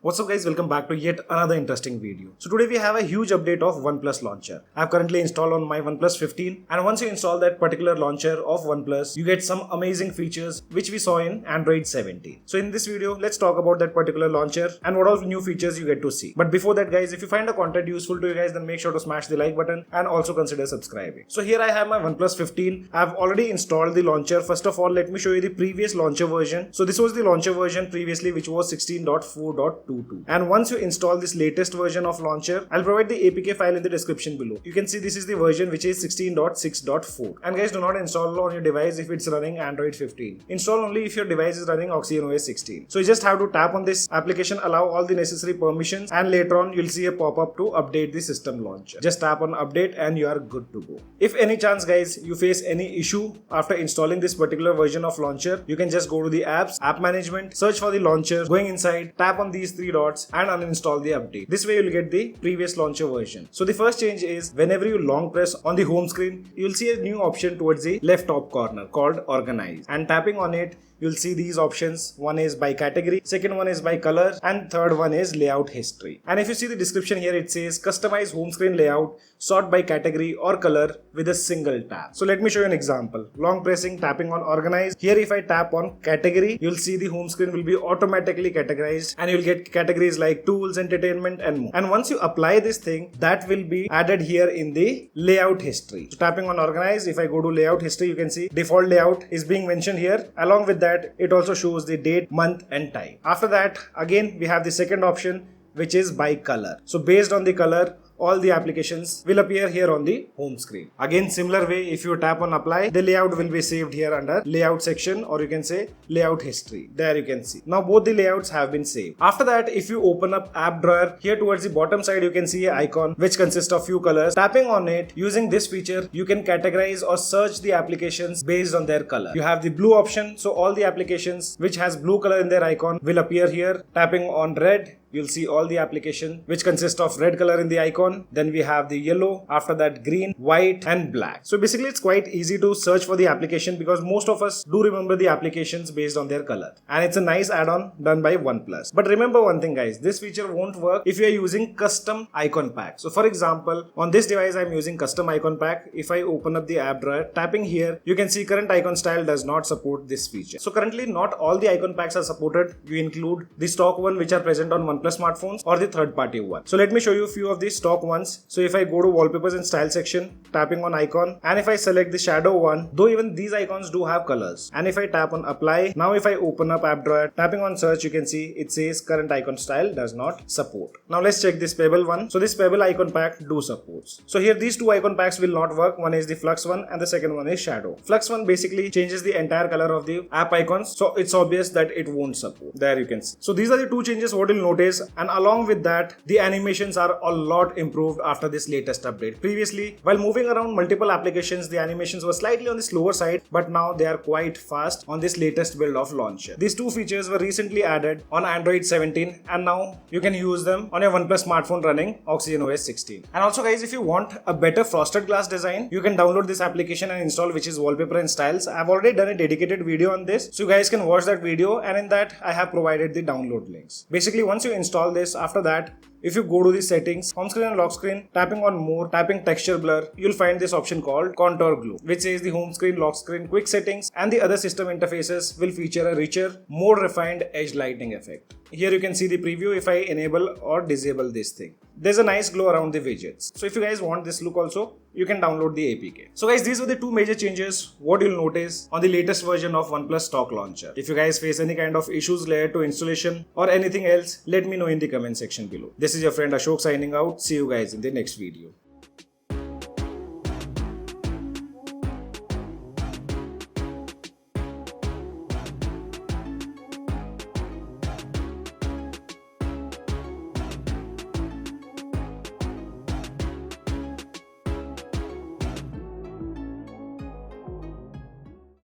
What's up guys, welcome back to yet another interesting video. So today we have a huge update of OnePlus Launcher. I have currently installed on my OnePlus 15, and once you install that particular launcher of OnePlus, you get some amazing features which we saw in Android 17. So in this video, let's talk about that particular launcher and what all new features you get to see. But before that guys, if you find the content useful to you guys, then make sure to smash the like button and also consider subscribing. So here I have my OnePlus 15. I have already installed the launcher. First of all, let me show you the previous launcher version. So this was the launcher version previously, which was 16.4.22. And once you install this latest version of launcher, I'll provide the APK file in the description below. You can see this is the version which is 16.6.4. And guys, do not install on your device if it's running Android 15. Install only if your device is running OxygenOS 16. So you just have to tap on this application, allow all the necessary permissions, and later on you'll see a pop-up to update the system launcher. Just tap on update and you are good to go. If any chance guys you face any issue after installing this particular version of launcher, you can just go to the apps, app management, search for the launcher, going inside, tap on these three dots and uninstall the update. This way you'll get the previous launcher version. So the first change is whenever you long press on the home screen, you'll see a new option towards the left top corner called Organize, and tapping on it you'll see these options. One is by category, second one is by color, and third one is layout history. And if you see the description here, it says customize home screen layout, sort by category or color with a single tap. So let me show you an example. Long pressing, tapping on Organize. Here if I tap on category, you'll see the home screen will be automatically categorized and you'll get categories like tools, entertainment and more. And once you apply this thing, that will be added here in the layout history. So tapping on Organize, if I go to layout history, you can see default layout is being mentioned here. Along with that, it also shows the date, month and time. After that, again we have the second option, which is by color. So based on the color, all the applications will appear here on the home screen. Again, similar way, if you tap on apply, the layout will be saved here under layout section, or you can say layout history. There you can see. Now both the layouts have been saved. After that, if you open up app drawer, here towards the bottom side, you can see an icon which consists of few colors. Tapping on it, using this feature, you can categorize or search the applications based on their color. You have the blue option, so all the applications which has blue color in their icon will appear here. Tapping on red, you'll see all the application which consist of red color in the icon. Then we have the yellow, after that green, white and black. So basically it's quite easy to search for the application because most of us do remember the applications based on their color. And it's a nice add-on done by OnePlus. But remember one thing guys, this feature won't work if you are using custom icon pack. So for example, on this device I'm using custom icon pack. If I open up the app drawer, tapping here, you can see current icon style does not support this feature. So currently not all the icon packs are supported. You include the stock one which are present on OnePlus smartphones or the third party one. So let me show you a few of the stock ones. So if I go to wallpapers and style section, tapping on icon, and if I select the shadow one, though even these icons do have colors, and if I tap on apply, now if I open up app drawer, tapping on search, you can see it says current icon style does not support. Now let's check this Pebble one. So this Pebble icon pack do supports. So here these two icon packs will not work. One is the Flux one and the second one is shadow. Flux one basically changes the entire color of the app icons, so it's obvious that it won't support. There you can see. So these are the two changes what you'll notice, and along with that, the animations are a lot improved after this latest update. Previously, while moving around multiple applications, the animations were slightly on the slower side, but now they are quite fast on this latest build of launcher. These two features were recently added on Android 17, and now you can use them on your OnePlus smartphone running OxygenOS 16. And also guys, if you want a better frosted glass design, you can download this application and install, which is wallpaper and styles. I've already done a dedicated video on this, so you guys can watch that video, and in that I have provided the download links. Basically, once you install this, after that, if you go to the settings, home screen and lock screen, tapping on more, tapping texture blur, you'll find this option called contour glue, which says the home screen, lock screen, quick settings and the other system interfaces will feature a richer, more refined edge lighting effect. Here you can see the preview if I enable or disable this thing. There's a nice glow around the widgets. So if you guys want this look also, you can download the APK. So guys, these were the two major changes what you'll notice on the latest version of OnePlus stock launcher. If you guys face any kind of issues related to installation or anything else, let me know in the comment section below. This is your friend Ashok signing out. See you guys in the next video.